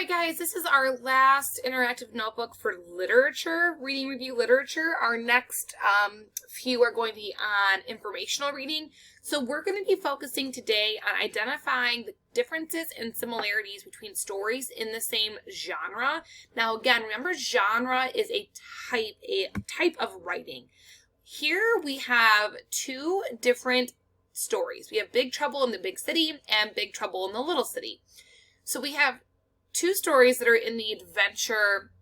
right, guys, this is our last interactive notebook for literature, reading review literature. Our next few are going to be on informational reading. So we're going to be focusing today on identifying the differences and similarities between stories in the same genre. Now, again, remember, genre is a type of writing. Here we have two different stories. We have Big Trouble in the Big City and Big Trouble in the Little City. So we have two stories that are in the adventure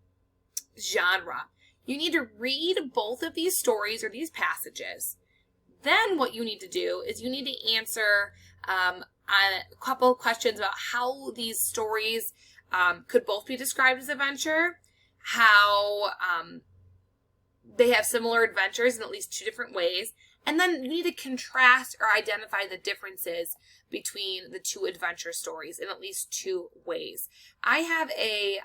genre. You need to read both of these stories or these passages. Then what you need to do is you need to answer a couple of questions about how these stories could both be described as adventure, how they have similar adventures in at least two different ways, and then you need to contrast or identify the differences between the two adventure stories in at least two ways. I have a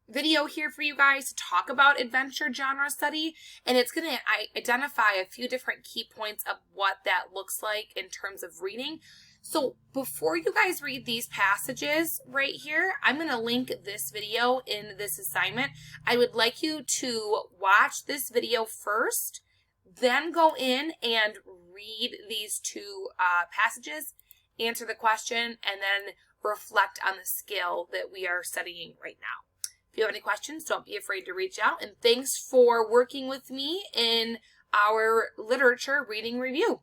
video here for you guys to talk about adventure genre study, and it's going to identify a few different key points of what that looks like in terms of reading. So before you guys read these passages right here, I'm going to link this video in this assignment. I would like you to watch this video first, then go in and read these two passages, answer the question, and then reflect on the skill that we are studying right now. If you have any questions, don't be afraid to reach out. And thanks for working with me in our literature reading review.